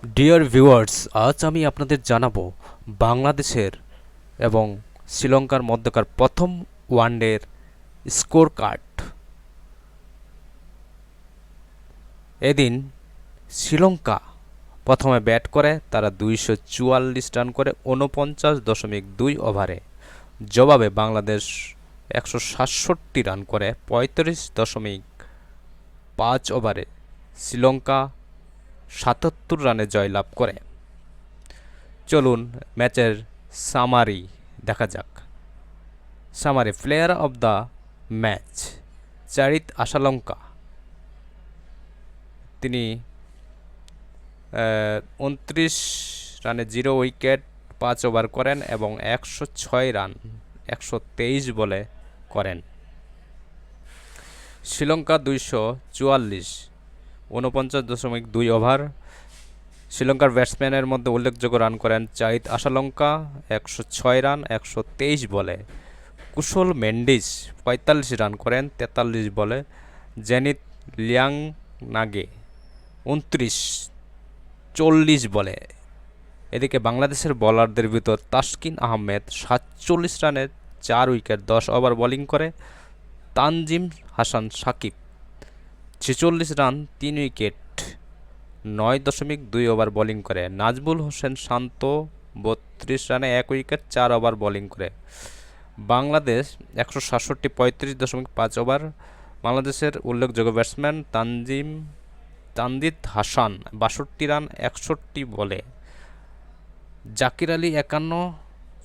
Dear viewers, আজ আমি আপনাদের জানাবো বাংলাদেশের এবং শ্রীলঙ্কার মধ্যকার প্রথম ওয়ানডের স্কোর কার্ড। এদিন শ্রীলঙ্কা প্রথমে ব্যাট করে, তারা 244 রান করে 49.2 ওভারে। জবাবে বাংলাদেশ 167 রান করে 35.5 ওভারে শ্রীলঙ্কা 77 রানে জয়লাভ করে। চলুন ম্যাচের সামারি দেখা যাক। Summary player of the match Charith Asalanka. তিনি 29 রানে 0 উইকেট 5 ওভার করেন এবং 106 রান 123 বলে করেন। শ্রীলঙ্কা 244 49.2 ওভার। শ্রীলঙ্কার ব্যাটসম্যানের মধ্যে উল্লেখযোগ্য রান করেন চাহিদ আশালঙ্কা 106 রান 123 বলে। কুশল মেন্ডিস 45 রান করেন 43 বলে। জেনিত লিয়াংনাগে 40 বলে। এদিকে বাংলাদেশের বোলারদের ভিতর তাসকিন আহমেদ 47 রানে 4 উইকেট 10 ওভার বোলিং করে। Tanzim Hasan Sakib 46 run 3 wicket 9.2 over bowling করে। নাজমুল হোসেন শান্ত 32 রানে 1 উইকেট 4 ওভার বোলিং করে। বাংলাদেশ 167 35.5 ওভার। বাংলাদেশের উল্লেখযোগ্য ব্যাটসম্যান তানজিদ হাসান 62 রান 61 বলে। জাকির আলী 51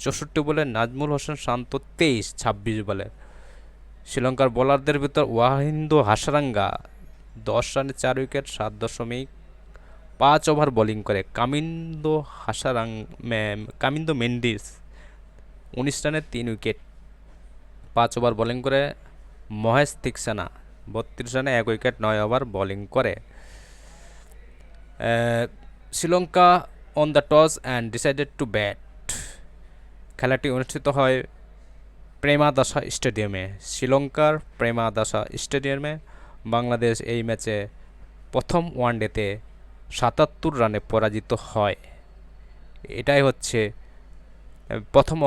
64 বলে। নাজমুল হোসেন শান্ত 26 বলে। শ্রীলঙ্কার বোলারদের ভিতর ওয়াহিন্দু হাসারাঙ্গা 10 রানে 4 উইকেট 7.5 ওভার বোলিং করে। কামিন্দো মেন্ডিস 19 রানে 3 উইকেট 5 ওভার বোলিং করে। মহেশ থিকসানা 32 রানে 1 উইকেট 9 ওভার বোলিং করে। Sri Lanka on the toss and decided to bat. খেলাটি অনুষ্ঠিত হয় প্রেমাদাসা স্টেডিয়ামে, শ্রীলঙ্কার প্রেমাদাসা স্টেডিয়ামে। বাংলাদেশ এই ম্যাচে প্রথম ওয়ানডেতে 77 রানে পরাজিত হয়। এটাই হচ্ছে প্রথম